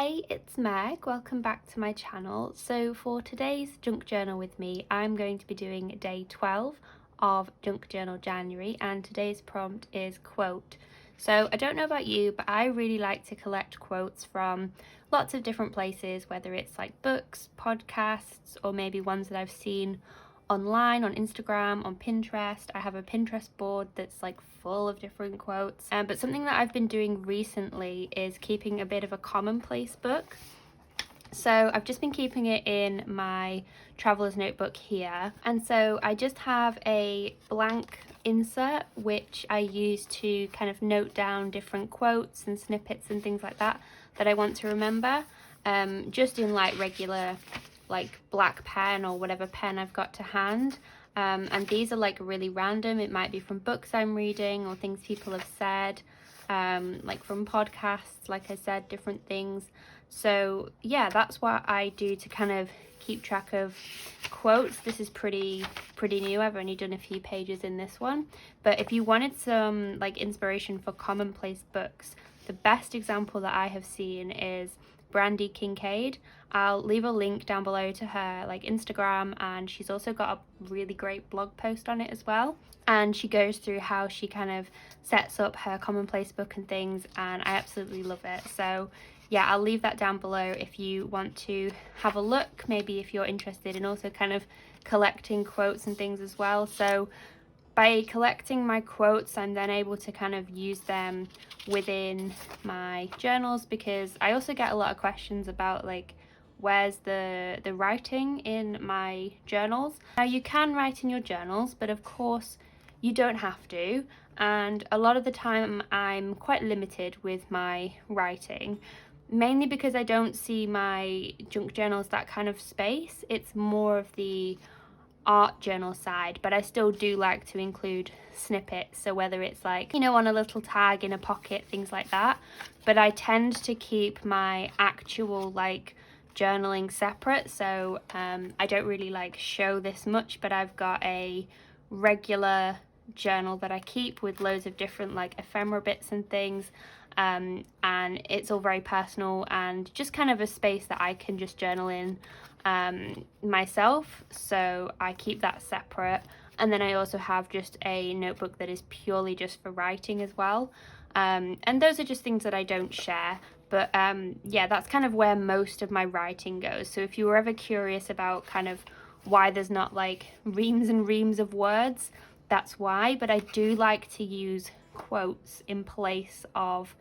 Hey, it's Meg. Welcome back to my channel. So for today's junk journal with me, I'm going to be doing day 12 of Junk Journal January, and today's prompt is quote. So I don't know about you, but I really like to collect quotes from lots of different places, whether it's like books, podcasts, or maybe ones that I've seen online, on Instagram, on Pinterest. I have a Pinterest board that's like full of different quotes. But something that I've been doing recently is keeping a bit of a commonplace book. So I've just been keeping it in my traveler's notebook here. And so I just have a blank insert which I use to kind of note down different quotes and snippets and things like that I want to remember, just in like regular like black pen or whatever pen I've got to hand. And these are like really random. It might be from books I'm reading or things people have said, like from podcasts, like I said, different things. So yeah, that's what I do to kind of keep track of quotes. This is pretty new. I've only done a few pages in this one, but if you wanted some like inspiration for commonplace books, the best example that I have seen is Brandy Kincaid. I'll leave a link down below to her like Instagram, and she's also got a really great blog post on it as well, and she goes through how she kind of sets up her commonplace book and things, and I absolutely love it. So yeah, I'll leave that down below if you want to have a look, maybe if you're interested in also kind of collecting quotes and things as well. So by collecting my quotes, I'm then able to kind of use them within my journals, because I also get a lot of questions about like, where's the writing in my journals. Now you can write in your journals, but of course you don't have to, and a lot of the time I'm quite limited with my writing, mainly because I don't see my junk journals that kind of space. It's more of the art journal side, but I still do like to include snippets, so whether it's like, you know, on a little tag in a pocket, things like that. But I tend to keep my actual like journaling separate, so I don't really like show this much, but I've got a regular journal that I keep with loads of different like ephemera bits and things, and it's all very personal and just kind of a space that I can just journal in myself, so I keep that separate. And then I also have just a notebook that is purely just for writing as well, and those are just things that I don't share. But yeah, that's kind of where most of my writing goes. So if you were ever curious about kind of why there's not like reams and reams of words, that's why. But I do like to use quotes in place of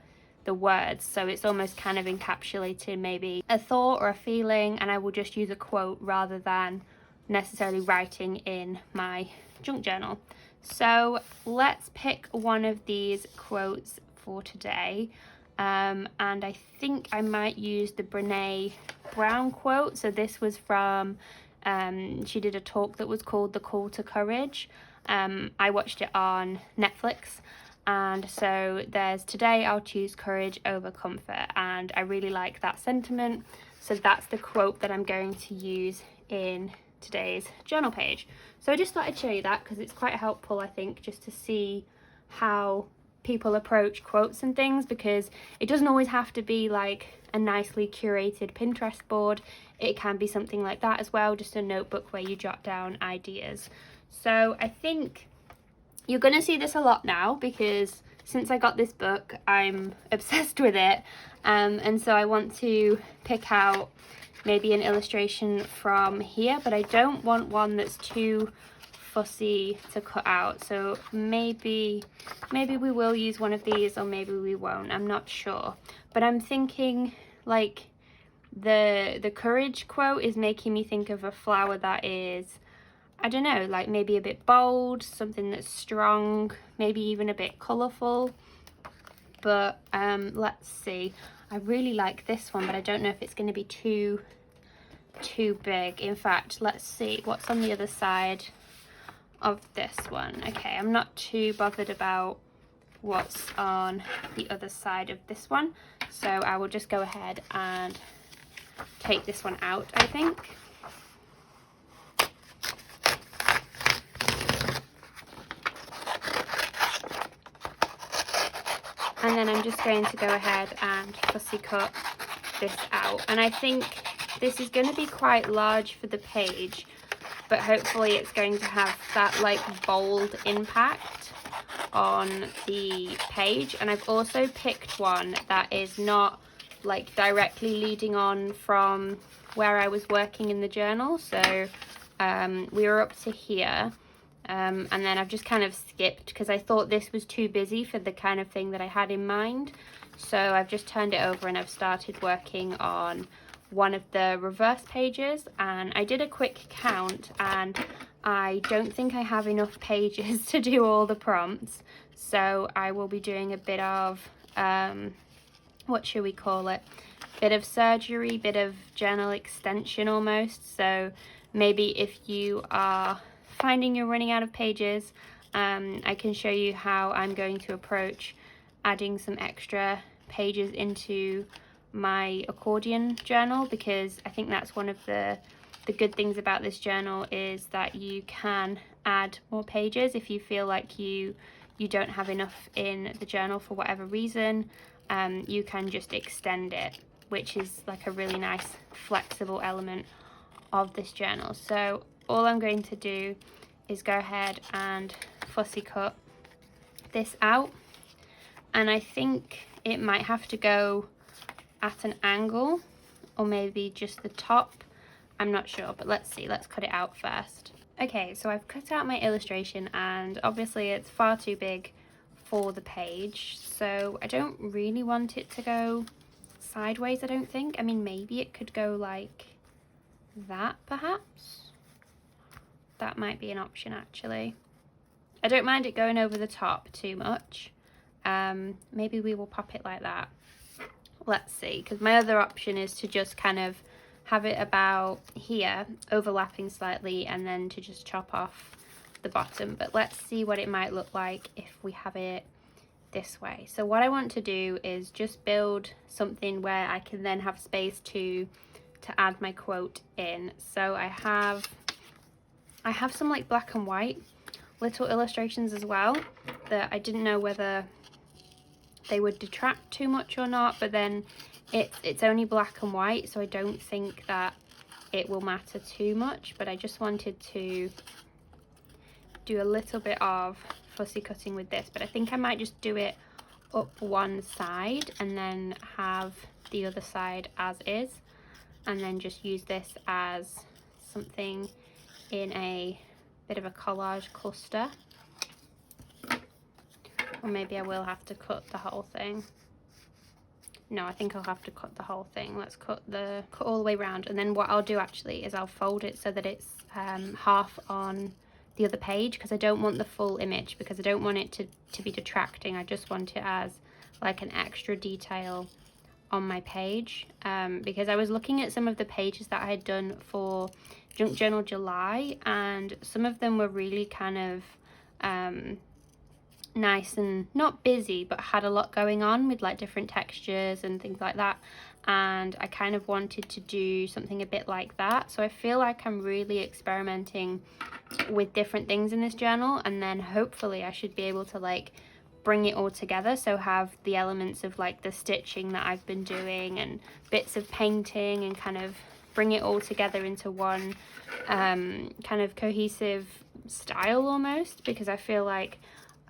the words, so it's almost kind of encapsulating maybe a thought or a feeling, and I will just use a quote rather than necessarily writing in my junk journal. So let's pick one of these quotes for today, and I think I might use the Brené Brown quote. So this was from she did a talk that was called The Call to Courage. I watched it on Netflix, and so there's today I'll choose courage over comfort, and I really like that sentiment. So that's the quote that I'm going to use in today's journal page. So I just thought I'd show you that because it's quite helpful, I think, just to see how people approach quotes and things, because it doesn't always have to be like a nicely curated Pinterest board. It can be something like that as well, just a notebook where you jot down ideas. So I think you're going to see this a lot now, because since I got this book I'm obsessed with it, and so I want to pick out maybe an illustration from here, but I don't want one that's too fussy to cut out. So maybe we will use one of these, or maybe we won't, I'm not sure. But I'm thinking like the courage quote is making me think of a flower that is, I don't know, like maybe a bit bold, something that's strong, maybe even a bit colourful. But let's see, I really like this one, but I don't know if it's going to be too big. In fact, let's see what's on the other side of this one. Okay, I'm not too bothered about what's on the other side of this one, so I will just go ahead and take this one out, I think. And then I'm just going to go ahead and fussy cut this out, and I think this is going to be quite large for the page, but hopefully it's going to have that like bold impact on the page. And I've also picked one that is not like directly leading on from where I was working in the journal. So we were up to here, and then I've just kind of skipped because I thought this was too busy for the kind of thing that I had in mind. So I've just turned it over and I've started working on one of the reverse pages, and I did a quick count and I don't think I have enough pages to do all the prompts. So I will be doing a bit of, what should we call it? Bit of surgery, bit of journal extension almost. So maybe if you are finding you're running out of pages, I can show you how I'm going to approach adding some extra pages into my accordion journal, because I think that's one of the good things about this journal is that you can add more pages if you feel like you don't have enough in the journal for whatever reason. You can just extend it, which is like a really nice flexible element of this journal. So all I'm going to do is go ahead and fussy cut this out, and I think it might have to go at an angle, or maybe just the top. I'm not sure, but let's see. Let's cut it out first. Okay, so I've cut out my illustration, and obviously it's far too big for the page, so I don't really want it to go sideways, I don't think. I mean, maybe it could go like that, perhaps. That might be an option, actually. I don't mind it going over the top too much. Maybe we will pop it like that. Let's see, because my other option is to just kind of have it about here, overlapping slightly, and then to just chop off the bottom. But let's see what it might look like if we have it this way. So what I want to do is just build something where I can then have space to add my quote in. So I have some like black and white little illustrations as well that I didn't know whether they would detract too much or not, but then it's only black and white, so I don't think that it will matter too much. But I just wanted to do a little bit of fussy cutting with this, but I think I might just do it up one side and then have the other side as is, and then just use this as something in a bit of a collage cluster. Or maybe I will have to cut the whole thing. No, I think I'll have to cut the whole thing. Let's cut all the way around, and then what I'll do actually is I'll fold it so that it's half on the other page, because I don't want the full image, because I don't want it to be detracting. I just want it as like an extra detail on my page, because I was looking at some of the pages that I had done for Junk Journal July, and some of them were really kind of nice and not busy, but had a lot going on with like different textures and things like that, and I kind of wanted to do something a bit like that. So I feel like I'm really experimenting with different things in this journal, and then hopefully I should be able to like bring it all together, so have the elements of like the stitching that I've been doing and bits of painting, and kind of bring it all together into one kind of cohesive style almost, because I feel like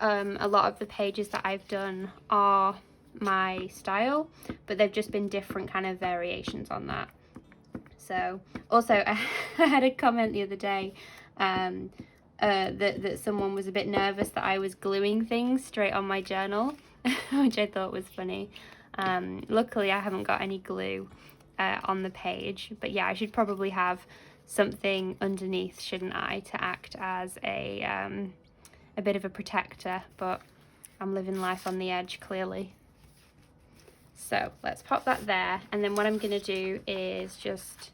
a lot of the pages that I've done are my style, but they've just been different kind of variations on that. So also I had a comment the other day that someone was a bit nervous that I was gluing things straight on my journal, which I thought was funny. Luckily I haven't got any glue on the page, but yeah, I should probably have something underneath, shouldn't I, to act as a bit of a protector, but I'm living life on the edge clearly. So let's pop that there, and then what I'm going to do is just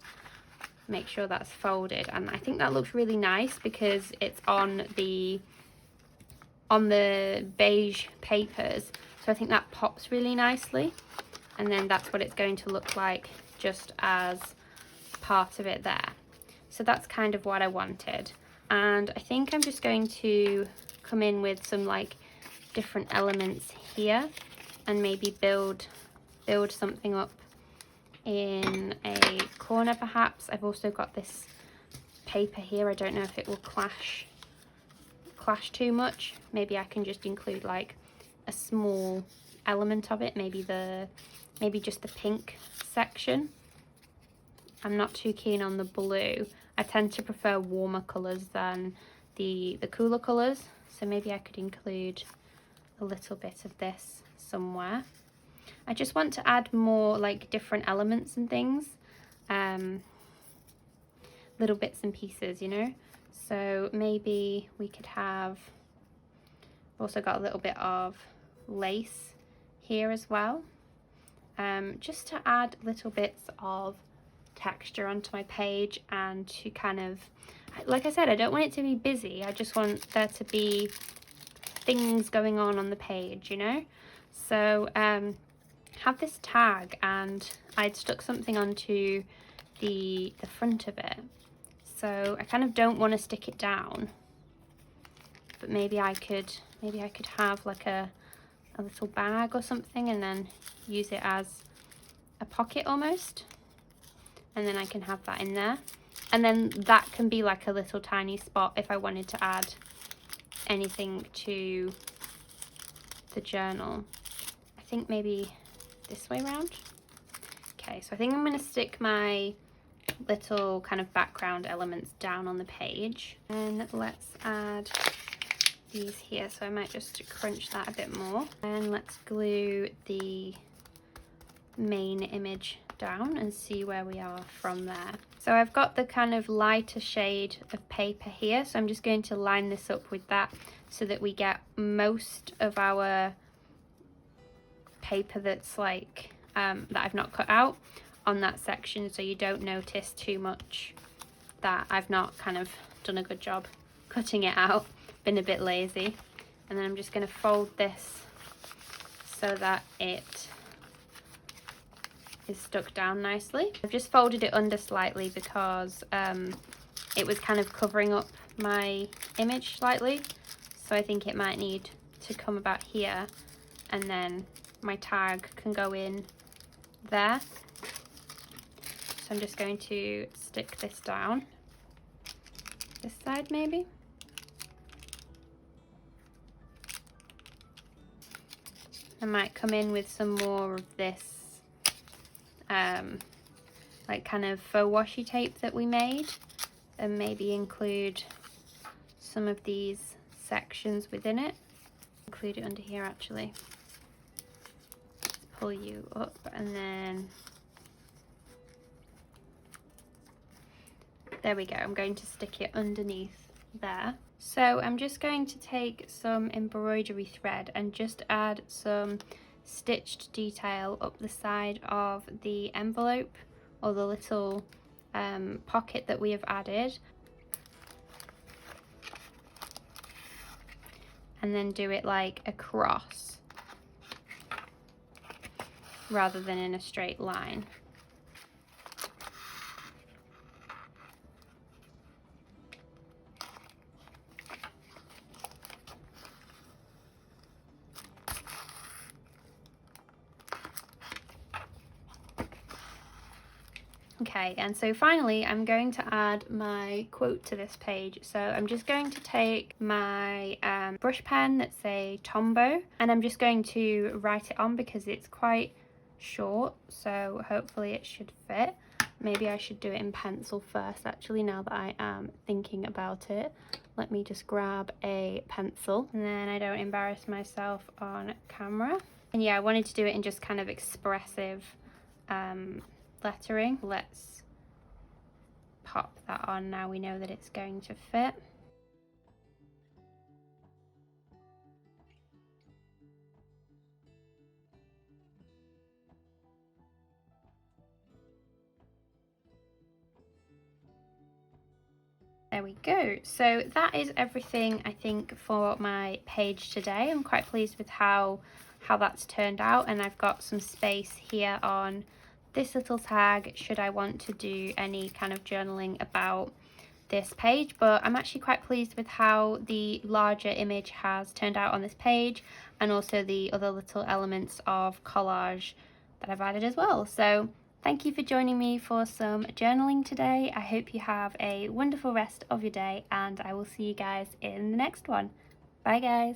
make sure that's folded, and I think that looks really nice because it's on the beige papers, so I think that pops really nicely, and then that's what it's going to look like just as part of it there. So that's kind of what I wanted, and I think I'm just going to come in with some like different elements here and maybe build something up in a corner perhaps. I've also got this paper here. I don't know if it will clash too much. Maybe I can just include like a small element of it, maybe just the pink section. I'm not too keen on the blue. I tend to prefer warmer colours than the cooler colours, so maybe I could include a little bit of this somewhere. I just want to add more like different elements and things, little bits and pieces, you know. So maybe we could have also got a little bit of lace here as well, just to add little bits of texture onto my page and to kind of, like I said, I don't want it to be busy. I just want there to be things going on the page, you know. So have this tag, and I'd stuck something onto the front of it, so I kind of don't want to stick it down, but maybe I could have like a little bag or something and then use it as a pocket almost, and then I can have that in there, and then that can be like a little tiny spot if I wanted to add anything to the journal. I think maybe this way around. Okay, so I think I'm going to stick my little kind of background elements down on the page, and let's add these here. So I might just crunch that a bit more, and let's glue the main image down and see where we are from there. So I've got the kind of lighter shade of paper here, so I'm just going to line this up with that so that we get most of our paper that's like that I've not cut out on that section, so you don't notice too much that I've not kind of done a good job cutting it out, been a bit lazy. And then I'm just going to fold this so that it is stuck down nicely. I've just folded it under slightly because it was kind of covering up my image slightly, so I think it might need to come about here, and then my tag can go in there. So I'm just going to stick this down this side maybe. I might come in with some more of this like kind of faux washi tape that we made, and maybe include some of these sections within it. Include it under here actually. Let's pull you up, and then there we go. I'm going to stick it underneath there. So I'm just going to take some embroidery thread and just add some stitched detail up the side of the envelope, or the little pocket that we have added, and then do it like a cross rather than in a straight line. Okay, and so finally I'm going to add my quote to this page. So I'm just going to take my brush pen that's a Tombow, and I'm just going to write it on because it's quite short, so hopefully it should fit. Maybe I should do it in pencil first actually, now that I am thinking about it. Let me just grab a pencil, and then I don't embarrass myself on camera. And yeah, I wanted to do it in just kind of expressive lettering. Let's pop that on now we know that it's going to fit. There we go. So that is everything I think for my page today. I'm quite pleased with how that's turned out, and I've got some space here on this little tag should I want to do any kind of journaling about this page. But I'm actually quite pleased with how the larger image has turned out on this page, and also the other little elements of collage that I've added as well. So Thank you for joining me for some journaling today. I hope you have a wonderful rest of your day, and I will see you guys in the next one. Bye guys.